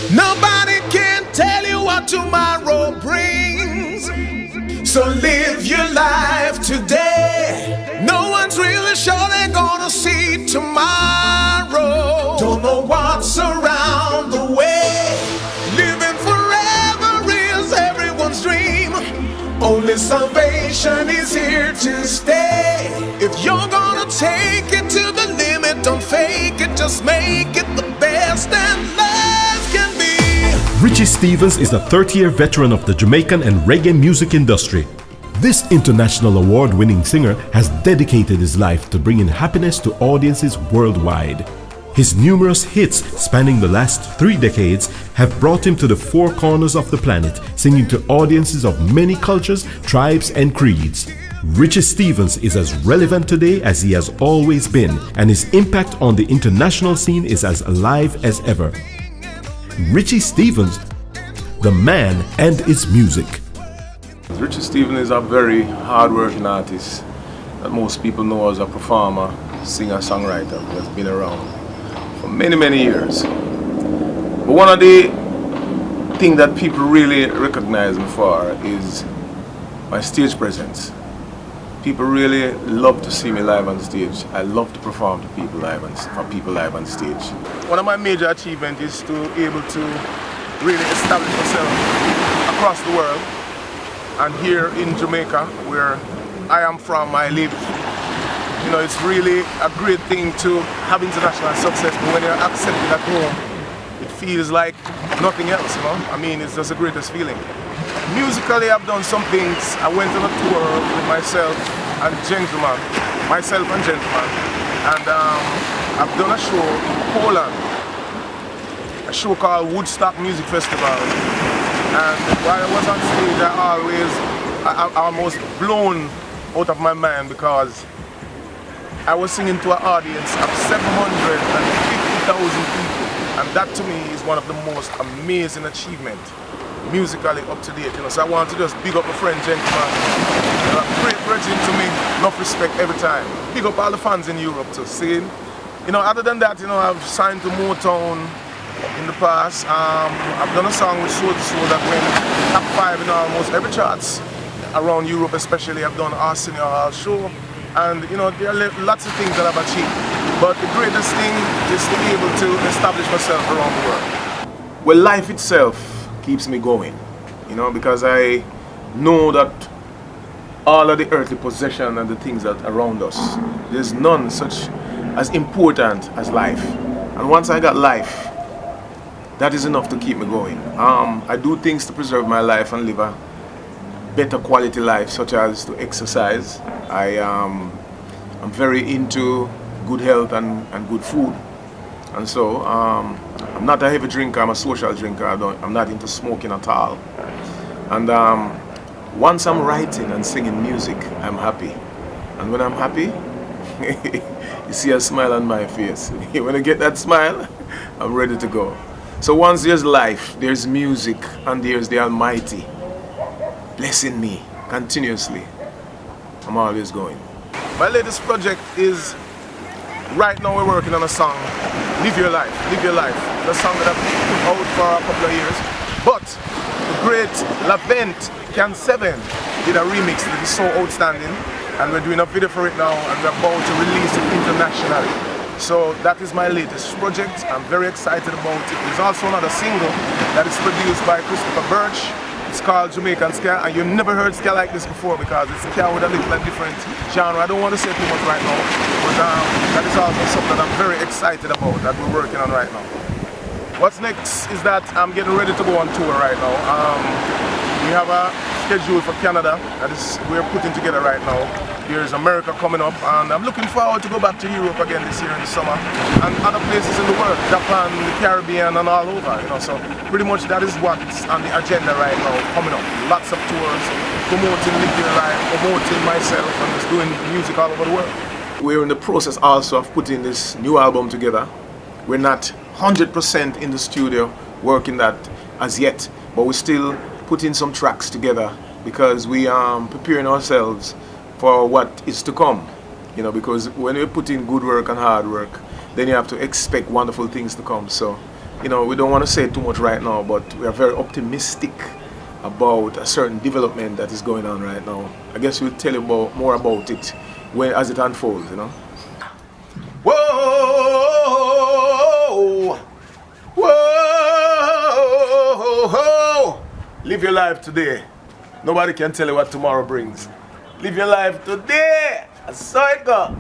Nobody can tell you what tomorrow brings. So live your life today. No one's really sure they're gonna see tomorrow. Don't know what's around the way. Living forever is everyone's dream. Only salvation is here to stay. If you're gonna take it to the limit, don't fake it, just make it the best and life can be. Richie Stephens is a 30-year veteran of the Jamaican and reggae music industry. This international award-winning singer has dedicated his life to bringing happiness to audiences worldwide. His numerous hits spanning the last 3 decades have brought him to the 4 corners of the planet, singing to audiences of many cultures, tribes and creeds. Richie Stephens is as relevant today as he has always been, and his impact on the international scene is as alive as ever. Richie Stephens, the man and his music. Richie Stephens is a very hard-working artist that most people know as a performer, singer, songwriter who has been around for many years. But one of the things that people really recognize me for is my stage presence. People really love to see me live on stage. I love to perform to people live on stage. One of my major achievements is to be able to really establish myself across the world. And here in Jamaica, where I am from, I live. You know, it's really a great thing to have international success, but when you're accepted at home, it feels like nothing else, you know? I mean, it's just the greatest feeling. Musically, I've done some things. I went on a tour with myself and Gentleman, and I've done a show in Poland, a show called Woodstock Music Festival. And while I was on stage, I almost blown out of my mind because I was singing to an audience of 750,000 people, and that to me is one of the most amazing achievements, musically up to date. You know, so I want to just big up my friend Gentleman. You know, great virgin to me, enough respect every time. Big up all the fans in Europe too. See, you know, other than that, you know, I've signed to Motown in the past. I've done a song with Soul to Soul that went top 5 in almost every charts around Europe, especially. I've done Arsenal Hall show, and you know, there are lots of things that I've achieved. But the greatest thing is to be able to establish myself around the world. Well, life itself keeps me going, you know, because I know that all of the earthly possession and the things that are around us, there's none such as important as life. And once I got life, that is enough to keep me going. I do things to preserve my life and live a better quality life, such as to exercise. I'm very into good health and good food. And so I'm not a heavy drinker, I'm a social drinker. I'm not into smoking at all. And once I'm writing and singing music, I'm happy. And when I'm happy, you see a smile on my face. When I get that smile, I'm ready to go. So once there's life, there's music, and there's the Almighty blessing me continuously, I'm always going. My latest project is, right now we're working on a song, Live Your Life, Live Your Life. The song that I've put out for a couple of years. But the great Lavent Can 7 did a remix that is so outstanding, and we're doing a video for it now, and we're about to release it internationally. So that is my latest project. I'm very excited about it. There's also another single that is produced by Christopher Birch. It's called Jamaican Ska, and you've never heard ska like this before because it's ska with a little different genre. I don't want to say too much right now, but that is also something that I'm very excited about that we're working on right now. What's next is that I'm getting ready to go on tour right now. We have a schedule for Canada that is we're putting together right now. There's America coming up, and I'm looking forward to go back to Europe again this year in the summer, and other places in the world, Japan, the Caribbean, and all over. You know, so pretty much that is what's on the agenda right now, coming up. Lots of tours, promoting Live Your Life, promoting myself, and just doing music all over the world. We're in the process also of putting this new album together. We're not 100% in the studio working that as yet, but we're still putting some tracks together because we are preparing ourselves for what is to come, you know, because when you put in good work and hard work, then you have to expect wonderful things to come. So you know, we don't want to say too much right now, but we are very optimistic about a certain development that is going on right now. I guess we'll tell you more about it as it unfolds, you know. Whoa, whoa, live your life today. Nobody can tell you what tomorrow brings. Live your life today. I saw it go.